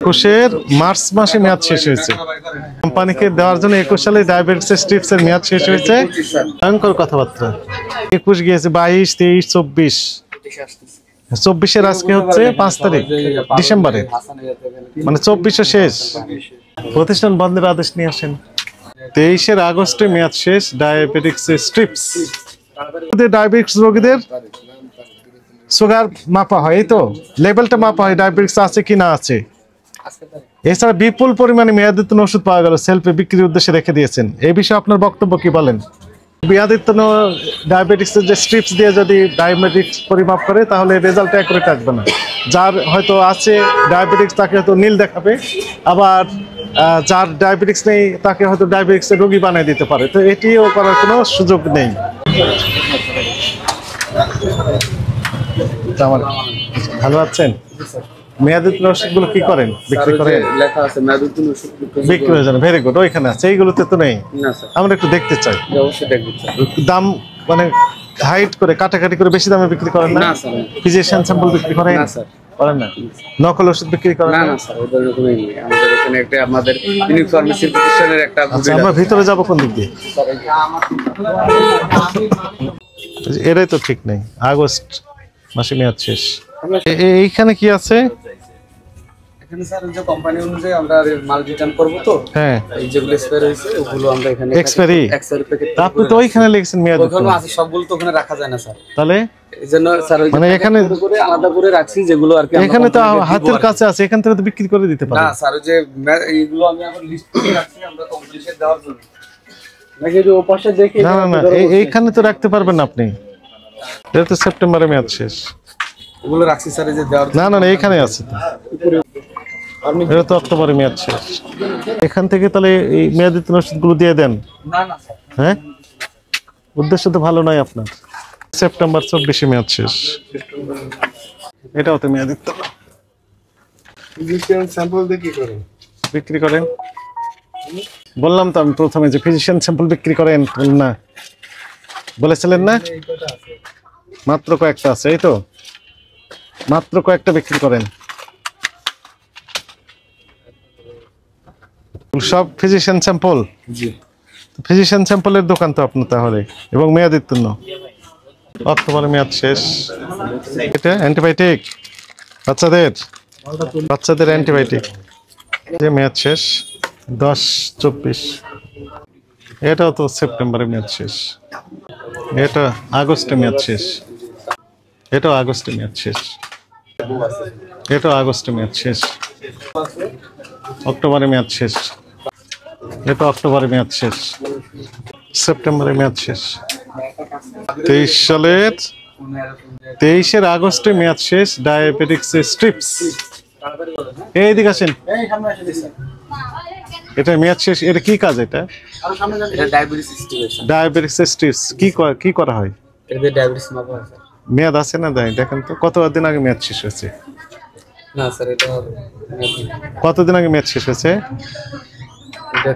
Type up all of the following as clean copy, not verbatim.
21-এর March মাসে মেয়াদ শেষ হয়েছে। কোম্পানিকে দেওয়ার জন্য 21 সালে ডায়াবেটিক্স স্ট্রিপস এর মেয়াদ শেষ হয়েছে। ভয়ঙ্কর কথাবার্তা। 21 গিয়েছে, 22, 23, 24, 24-এর আজকে হচ্ছে 5 তারিখ ডিসেম্বরে, মানে 24 শেষ। প্রতিষ্ঠান বন্ধের আদেশ নিয়ে আসেন। 23 আগস্টে মেয়াদ শেষ ডায়াবেটিক্স স্ট্রিপস। ডায়াবেটিক্স রোগীদের সুগার মাপা হয়, এই তো লেভেলটা মাপা হয় ডায়াবেটিক্স আছে কি না আছে। এছাড়া বিপুল পরিমাণে মেয়াদোত্তীর্ণ ওষুধ পাওয়া গেল, সেলফে বিক্রির উদ্দেশ্যে রেখে দিয়েছেন। এই বিষয়ে আপনার বক্তব্য কি বলেন? মেয়াদোত্তীর্ণ ডায়াবেটিক্সের যে স্ট্রিপস দিয়ে যদি ডায়াবেটিক্স পরিমাপ করে তাহলে রেজাল্ট অ্যাকুরেট আসবে না। যার হয়তো আছে ডায়াবেটিক্স তাকে হয়তো নীল দেখাবে, আবার যার ডায়াবেটিক্স নেই তাকে হয়তো ডায়াবেটিক্সের রোগী বানিয়ে দিতে পারে। তো এটিও করার কোনো সুযোগ নেই। ভালো আছেন? মেয়াদোত্তীর্ণ ওষুধগুলো কি করেন? বিক্রি করেন? লেখা আছে মেয়াদোত্তীর্ণ ওষুধ বিক্রি হয়ে যাবে। Very good. ওইখানে আছে, এইগুলোতে তো নেই। না স্যার, আমরা একটু দেখতে চাই। অবশ্যই দেখতে চাই। দাম মানে হাইট করে কাটাকাটি করে বেশি দামে বিক্রি করেন না? না স্যার। ফিজিশিয়ান স্যাম্পল বিক্রি করেন? না স্যার, করেন না। নকল ওষুধ বিক্রি করেন না? না স্যার, ওদের এরকমই নেই। আমাদের এখানে একটা আমাদের ইউনিক ফার্মেসি প্রতিষ্ঠানের একটা। আচ্ছা, আমরা ভিতরে যাব কোন দিক দিয়ে? এটাই তো ঠিক নেই। আগস্ট মাসে মেয়াদ শেষ। এইখানে কি আছে? এখানে স্যার যে কোম্পানি অনুযায়ী আমরা মাল রিটার্ন করব, তো হ্যাঁ এই যেগুলো এক্সপায়ার হয়েছে ওগুলো আমরা এখানে এক্সপায়ারি প্যাকেট। আপনি তো ওইখানে লিখছেন মেয়াদ। ওখানে আছে, সবগুলো তো ওখানে রাখা যায় না স্যার। তাহলে এইজন্য স্যার মানে এখানে করে আলাদা করে রাখছি, যেগুলো আর কি এখানে তো হাতের কাছে আছে, এখান থেকে তো বিক্রি করে দিতে পারেন। না স্যার, ওই যে এইগুলো আমি এখন লিস্ট করে রাখছি আমরা কমপ্লিশন দেওয়ার জন্য। নাকি যে ওপাশে দেখি? না না না, এইখানে তো রাখতে পারবেন আপনি। এটা তো সেপ্টেম্বরে মেয়াদ শেষ। ওগুলো রাখছি স্যার, এই যে দেওয়ার। না না না, এইখানে আছে তো। এটা তো অক্টোবরে মেয়াদ শেষ। এখান থেকে তাহলে এই মেয়াদোত্তীর্ণ ওষুধগুলো দিয়ে দেন। না না স্যার, হ্যাঁ, উদ্দেশ্য তো ভালো নয় আপনার। সেপ্টেম্বর 24 মেয়াদ শেষ। এটাও তো মেয়াদোত্তীর্ণ। ফিজিশিয়ান স্যাম্পল দিয়ে কি করেন? বিক্রি করেন। বললাম তো আমি প্রথমে যে ফিজিশিয়ান স্যাম্পল বিক্রি করেন, না বলেছিলেন না? মাত্র কয়েকটা আছে, এই তো মাত্র কয়েকটা বিক্রি করেন। সব ফিজিশিয়ান স্যাম্পল? জি। ফিজিশিয়ান স্যাম্পলের দোকান তো আপনার তাহলে, এবং মেয়াদোত্তীর্ণ। অক্টোবরে মেয়াদ শেষ। এটা অ্যান্টিবায়োটিক বাচ্চাদের অ্যান্টিবায়োটিক, যে মেয়াদ শেষ 10-24। এটাও তো সেপ্টেম্বরে মেয়াদ শেষ। এটা আগস্টে মেয়াদ শেষ। এটাও আগস্টে মেয়াদ শেষ। এটাও আগস্টে মেয়াদ শেষ। অক্টোবরে মেয়াদ শেষ। এটা অক্টোবরে মেয়াদ শেষ। সেপ্টেম্বরে মেয়াদ শেষ। 23 সালের 23 আগস্টে মেয়াদ শেষ ডায়াবেটিক্স স্ট্রিপস। এইদিকে আসেন। এটা মেয়াদ শেষ। এটা কি কাজ? এটা ডায়াবেটিক্স স্ট্রিপস কি করা হয়? মেয়াদ আছে না? দেখেন তো কতদিন আগে মেয়াদ শেষ হয়েছে। না স্যার, এটা কতদিন আগে মেয়াদ শেষ হয়েছে? এটা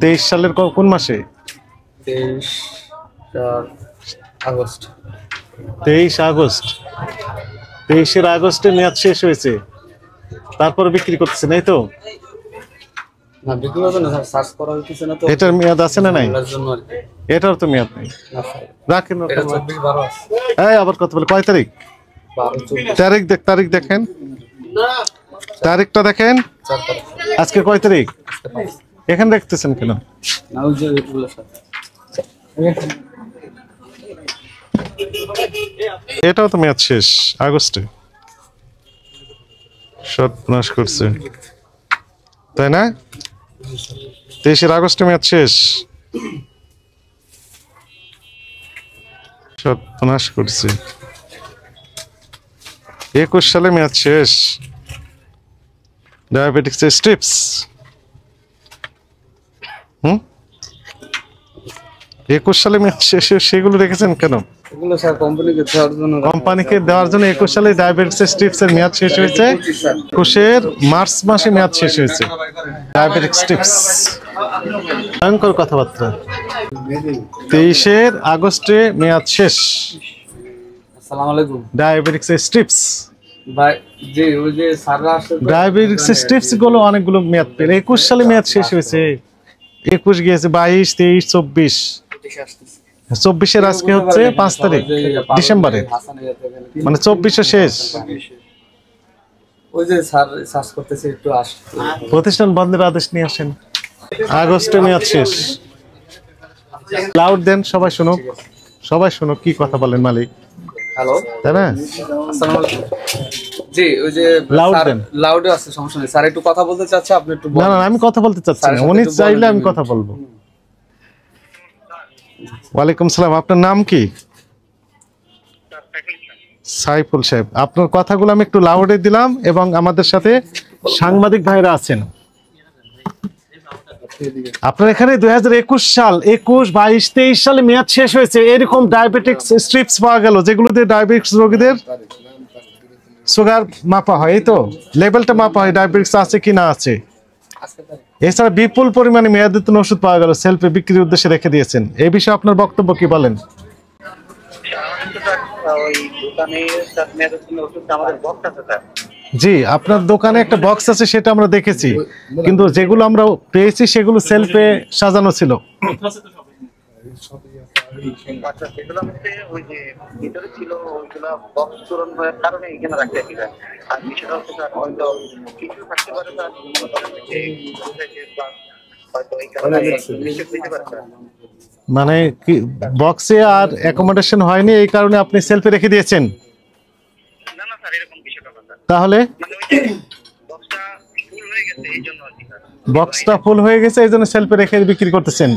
23 সালের কোন মাসে? 23 আগস্ট। 23 আগস্ট। 23 আগস্টে মেয়াদ শেষ হয়েছে, তারপরে বিক্রি করতেছেন, এই তো? না, বিক্রি হবে না স্যার, সার্চ করা হইতেছে না তো। এটার মেয়াদ আছে না নাই? এটার তো মেয়াদ নেই। না স্যার, রাখেন। এটা 24-12 আছে। এই আবার কত বলে? কয় তারিখ? 12-24 তারিখ দেখেন, তারিখটা দেখেন। আজকে কয় তারিখ? এখানে দেখতেছেন কেন? না, ওই যে এগুলো স্যার। এটাও তো মেয়াদ শেষ আগস্টে। সর্বনাশ করছে, তাই না? 23 আগস্টে মেয়াদ শেষ। সর্বনাশ করছে। 21 সালে মেয়াদ শেষ ডায়াবেটিক্স স্ট্রিপস। 21 সালে মেয়াদ শেষ, সেগুলো রেখেছেন কেন? এগুলো স্যার কোম্পানিকে দেওয়ার জন্য। কোম্পানিকে দেওয়ার জন্য 21 সালে ডায়াবেটিক্স স্ট্রিপস এর মেয়াদ শেষ হয়েছে। 21 মার্চ মাসে মেয়াদ শেষ হয়েছে ডায়াবেটিক্স স্ট্রিপস। ভয়ঙ্কর কথাবার্তা। 23 আগস্টে মেয়াদ শেষ আসসালামু আলাইকুম। Diabetics strips. ভাই যে ওই যে স্যাররা আসছে ডায়াবেটিক্স স্ট্রিপস গুলো অনেকগুলো মেয়াদ পেল, 21 সালে মেয়াদ শেষ হয়েছে, 21 গিয়েছে, 22, 23, 24, 24-এর আজকে হচ্ছে 5 তারিখ ডিসেম্বরে, মানে 24 শেষ। ওই যে স্যার সার্চ করতেছে, একটু আসছে। প্রতিষ্ঠান বন্ধের আদেশ নিয়ে আসেন, আগস্টে মেয়াদ শেষ। লাউড দেন, সবাই শুনুক, সবাই শুনুক কি কথা বলেন মালিক। হ্যালো, তাই না? আসসালামু আলাইকুম। জি ওই যে লাউড স্যার দেন। লাউডে আছে, সমস্যা নেই। স্যার একটু কথা বলতে চাচ্ছে, আপনি একটু না বলেন। না আমি কথা বলতে চাচ্ছি না, স্যারের সাথে উনি একটু চাইলে বলেন। আমি কথা বলবো। ওয়ালাইকুম সালাম, আপনার নাম কি? সাইফুল সাহেব, আপনার কথাগুলো আমি একটু লাউডে দিলাম এবং আমাদের সাথে সাংবাদিক ভাইরা আছেন। আপনার এখানে 2021 সাল 21, 22, 23 সালে মেয়াদ শেষ হয়েছে, এরকম ডায়াবেটিক্স স্ট্রিপস পাওয়া গেল, যেগুলোতে ডায়াবেটিক্স রোগীদের সুগার মাপা হয়, এই তো লেভেলটা মাপা হয় ডায়াবেটিক্স আছে কি না আছে। এছাড়া বিপুল পরিমাণে মেয়াদোত্তীর্ণ ওষুধ পাওয়া গেল, সেলফে বিক্রির উদ্দেশ্যে রেখে দিয়েছেন। এই বিষয়ে আপনার বক্তব্য কি বলেন? জি, আপনার দোকানে একটা বক্স আছে, সেটা আমরা দেখেছি, কিন্তু যেগুলো আমরা পেয়েছি সেগুলো সেলফে সাজানো ছিল। মানে কি বক্সে আর অ্যাকোমোডেশন হয়নি, এই কারণে আপনি সেলফে রেখে দিয়েছেন? তাহলে বক্সটা ফুল হয়ে গেছে, এই জন্য সেলফে রেখে বিক্রি করতেছেন?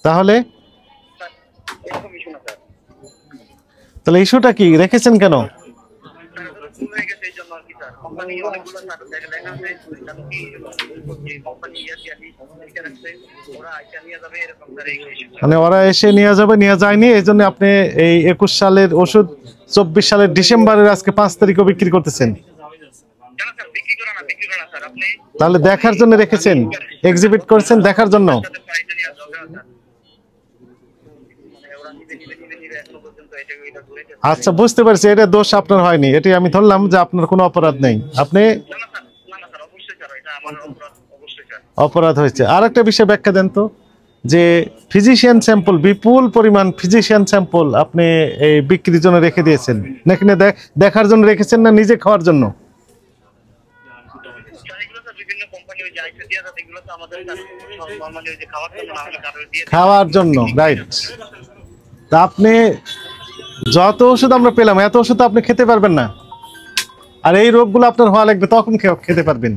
তাহলে তাহলে ইস্যুটা কি, রেখেছেন কেন? মানে ওরা এসে নিয়ে যাবে, নিয়ে যায়নি, এই জন্য আপনি এই 21 সালের ওষুধ 24 সালের ডিসেম্বরের আজকে 5 তারিখও বিক্রি করতেছেন? তাহলে দেখার জন্য রেখেছেন, এক্সিবিট করছেন দেখার জন্য? আচ্ছা বুঝতে পারছি, এটা দোষ আপনার হয়নি, এটি আমি ধরলাম যে আপনার কোনো অপরাধ নেই, আপনি অপরাধ হয়েছে। আর একটা বিষয় ব্যাখ্যা দেন তো, যে ফিজিশিয়ান স্যাম্পল, বিপুল পরিমাণ ফিজিশিয়ান স্যাম্পল আপনি এই বিক্রির জন্য রেখে দিয়েছেন, নাকি না দেখার জন্য রেখেছেন, না নিজে খাওয়ার জন্য? খাওয়ার জন্য, রাইট। তা আপনি যত ওষুধ আমরা পেলাম, এত ওষুধ আপনি খেতে পারবেন না, আর এই রোগগুলো আপনার হওয়া লাগবে, তখন খেতে পারবেন।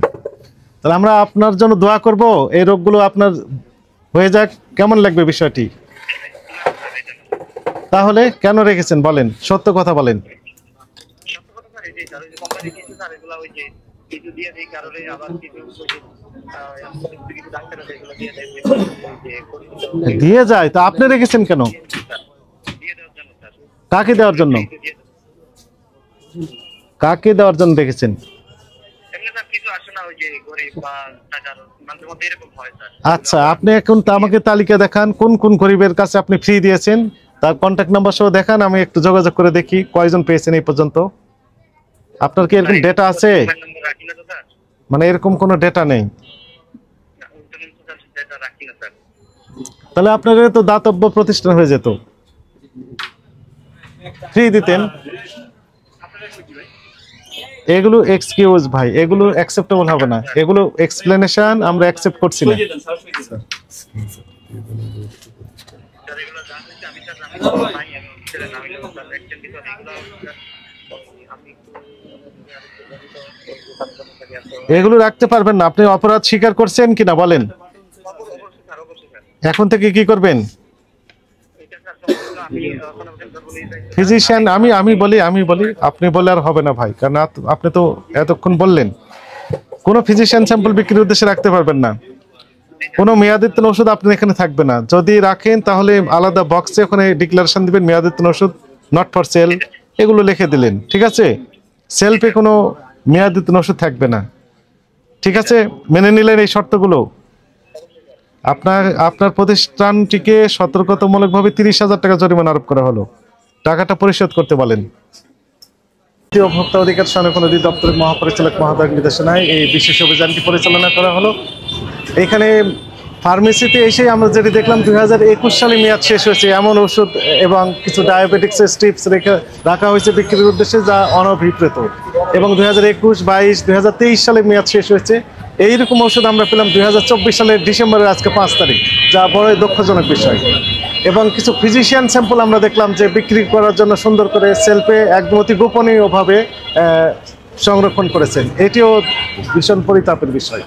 তাহলে আমরা আপনার জন্য দোয়া করব, এই রোগগুলো আপনার হয়ে যাক, কেমন লাগবে বিষয়টি? তাহলে কেন রেখেছেন বলেন, সত্য কথা বলেন। দিয়ে যায়, তা আপনি রেখেছেন কেন? কাকে দেওয়ার জন্য, কাকে দেওয়ার জন্য রেখেছেন? আচ্ছা, আপনি এখন আমাকে তালিকা দেখান, কোন কোন গরিবের কাছে আপনি ফ্রি দিয়েছেন, তার কন্ট্যাক্ট নাম্বার সহ দেখান, আমি একটু যোগাযোগ করে দেখি কয়জন পেয়েছেন এই পর্যন্ত। আপনার কি এরকম ডেটা আছে? মানে এরকম কোনো ডেটা নেই? তাহলে আপনার তো দাতব্য প্রতিষ্ঠান হয়ে যেত, ফ্রি দিতেন। এগুলো এক্সকিউজ ভাই, এগুলো অ্যাকসেপ্টেবল হবে না, এগুলো এক্সপ্লেনেশন আমরা অ্যাকসেপ্ট করছি না। এগুলো রাখতে পারবেন না, আপনি অপরাধ স্বীকার করছেন কিনা বলেন। এখন থেকে কি করবেন? ফিজিশিয়ান আমি বলি আপনি বলে আর হবে না ভাই, কারণ আপনি তো এতক্ষণ বললেন কোনো ফিজিশিয়ান স্যাম্পল বিক্রির উদ্দেশ্যে রাখতে পারবেন না, কোনো মেয়াদোত্তীর্ণ ওষুধ আপনি এখানে থাকবে না। যদি রাখেন তাহলে আলাদা বক্সে ওখানে ডিক্লারেশন দিবেন মেয়াদোত্তীর্ণ ওষুধ নট ফর সেল, এগুলো লিখে দিলেন, ঠিক আছে? সেলফে কোনো মেয়াদোত্তীর্ণ ওষুধ থাকবে না, ঠিক আছে? মেনে নিলেন এই শর্তগুলো? আপনার প্রতিষ্ঠানটিকে সতর্কতামূলকভাবে 30,000 টাকা জরিমানা আরোপ করা হলো। টাকাটা পরিশোধ করতে বলেন। ভোক্তা অধিকার সংরক্ষণ অধিদপ্তরের মহাপরিচালক মহোদয়ের নির্দেশনায় এই বিশেষ অভিযানটি পরিচালনা করা হলো। এখানে ফার্মেসিতে এসে আমরা যেটি দেখলাম 2021 সালে মেয়াদ শেষ হয়েছে এমন ওষুধ এবং কিছু ডায়াবেটিক্সের স্ট্রিপস রাখা হয়েছে বিক্রির উদ্দেশ্যে, যা অনভিপ্রেত, এবং 2021, 22, 2023 সালে মেয়াদ শেষ হয়েছে। এইরকম ওষুধ আমরা পেলাম 2024 সালের ডিসেম্বরের আজকে 5 তারিখ, যা বড়ই দুঃখজনক বিষয়। এবং কিছু ফিজিশিয়ান স্যাম্পল আমরা দেখলাম যে বিক্রি করার জন্য সুন্দর করে সেলফে একদম অতি গোপনীয়ভাবে সংরক্ষণ করেছেন। এটিও ভীষণ পরিতাপের বিষয়।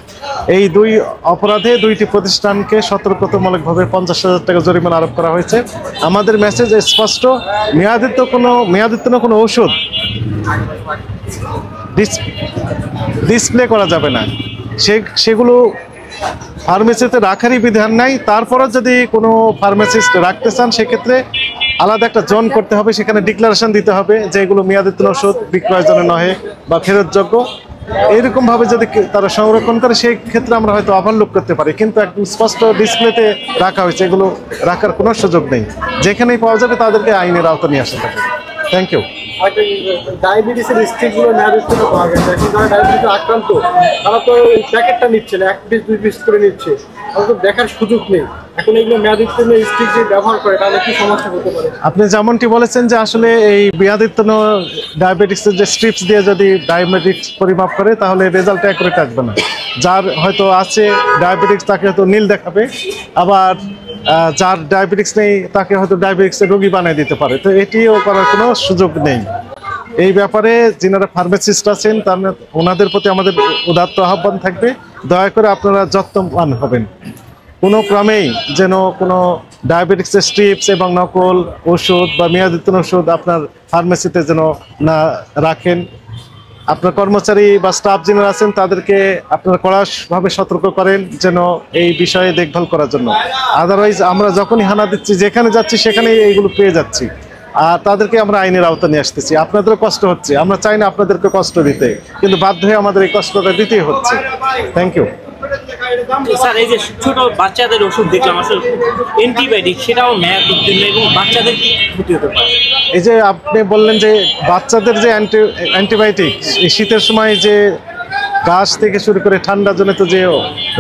এই দুই অপরাধে দুইটি প্রতিষ্ঠানকে সতর্কতামূলকভাবে 50,000 টাকা জরিমানা আরোপ করা হয়েছে। আমাদের মেসেজ স্পষ্ট, মেয়াদিত কোনো ওষুধ ডিসপ্লে করা যাবে না। সেগুলো ফার্মেসিতে রাখারই বিধান নাই। তারপরে যদি কোনো ফার্মাসিস্ট রাখতে চান সেক্ষেত্রে আলাদা একটা জোন করতে হবে, সেখানে ডিক্লারেশন দিতে হবে যে এগুলো মেয়াদোত্তীর্ণ ওষুধ বিক্রয়ের জন্য নহে বা ফেরতযোগ্য। এইরকমভাবে যদি তারা সংরক্ষণ করে সেই ক্ষেত্রে আমরা হয়তো ওভারলুক করতে পারি, কিন্তু একদম স্পষ্ট ডিসপ্লেতে রাখা হয়েছে, এগুলো রাখার কোনো সুযোগ নেই। যেখানেই পাওয়া যাবে তাদেরকে আইনের আওতা নিয়ে আসতে হবে। Thank you. ডায়াবেটিসের স্ট্রিপগুলো মেয়াদোত্তীর্ণ পাওয়া গেছে, এখন যারা ডায়াবেটিসে আক্রান্ত তারা তো এই প্যাকেটটা নিচ্ছে না, 1 পিস 2 পিস করে নিচ্ছে, তারা তো দেখার সুযোগ নেই। এখন এগুলো মেয়াদোত্তীর্ণ স্ট্রিপ যে ব্যবহার করে তাহলে কি সমস্যা হতে পারে? আপনি যেমনটি বলেছেন যে আসলে এই মেয়াদোত্তীর্ণ ডায়াবেটিক্সের যে স্ট্রিপস দিয়ে যদি ডায়াবেটিক্স পরিমাপ করে তাহলে রেজাল্ট অ্যাকুরেট আসবে না। যার হয়তো আছে ডায়াবেটিক্স তাকে হয়তো নীল দেখাবে, আবার যার ডায়াবেটিক্স নেই তাকে হয়তো ডায়াবেটিক্সের রোগী বানিয়ে দিতে পারে। তো এটিও করার কোনো সুযোগ নেই। এই ব্যাপারে যিনারা ফার্মাসিস্ট আছেন ওনাদের প্রতি আমাদের উদাত্ত আহ্বান থাকবে, দয়া করে আপনারা যত্নবান হবেন। কোনো ক্রমেই যেন কোনো ডায়াবেটিক্সের স্ট্রিপস এবং নকল ওষুধ বা মেয়াদোত্তীর্ণ ওষুধ আপনার ফার্মেসিতে যেন না রাখেন। আপনার কর্মচারী বা স্টাফ যিনি আছেন তাদেরকে আপনারা কড়াভাবে সতর্ক করেন যেন এই বিষয়ে দেখভাল করার জন্য। আদারওয়াইজ আমরা যখনই হানা দিচ্ছি, যেখানে যাচ্ছি সেখানেই এইগুলো পেয়ে যাচ্ছি, আর তাদেরকে আমরা আইনের আওতা নিয়ে আসতেছি। আপনাদেরও কষ্ট হচ্ছে, আমরা চাই না আপনাদেরকে কষ্ট দিতে, কিন্তু বাধ্য হয়ে আমাদের এই কষ্টটা দিতেই হচ্ছে। Thank you. স্যার, এই যে ছোট বাচ্চাদের ওষুধ দেখলাম আসলে অ্যান্টিবায়োটিক, সেটাও মেয়াদ উত্তীর্ণ এবং বাচ্চাদের কি ক্ষতি হতে পারে? এই যে আপনি বললেন যে বাচ্চাদের যে অ্যান্টিবায়োটিক, এই শীতের সময় যে কাশ থেকে শুরু করে ঠান্ডা জনিত যে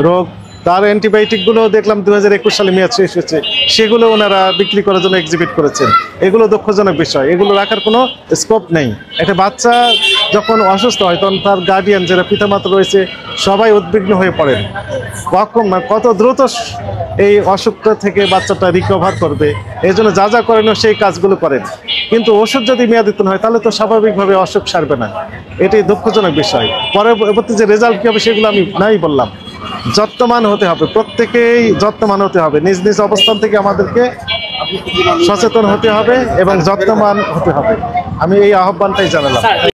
রোগ, তার অ্যান্টিবায়োটিকগুলো দেখলাম 2021 সালে মেয়াদ শেষ হয়েছে, সেগুলো ওনারা বিক্রি করার জন্য এক্সিবিট করেছেন। এগুলো দুঃখজনক বিষয়, এগুলো রাখার কোনো স্কোপ নেই। একটা বাচ্চা যখন অসুস্থ হয় তখন তার গার্ডিয়ান যারা পিতামাতা রয়েছে সবাই উদ্বিগ্ন হয়ে পড়েন কত দ্রুত এই অসুখটা থেকে বাচ্চাটা রিকভার করবে। এই জন্য যা যা করেন সেই কাজগুলো করেন, কিন্তু ওষুধ যদি মেয়াদোত্তীর্ণ হয় তাহলে তো স্বাভাবিকভাবে অসুখ সারবে না। এটি দুঃখজনক বিষয়। পরবর্তী যে রেজাল্ট কী হবে সেগুলো আমি নাই বললাম। যত্নবান হতে হবে, প্রত্যেকেই যত্নবান হতে হবে। নিজ নিজ অবস্থান থেকে আমাদেরকে সচেতন হতে হবে এবং যত্নবান হতে হবে। আমি এই আহ্বানটাই জানালাম।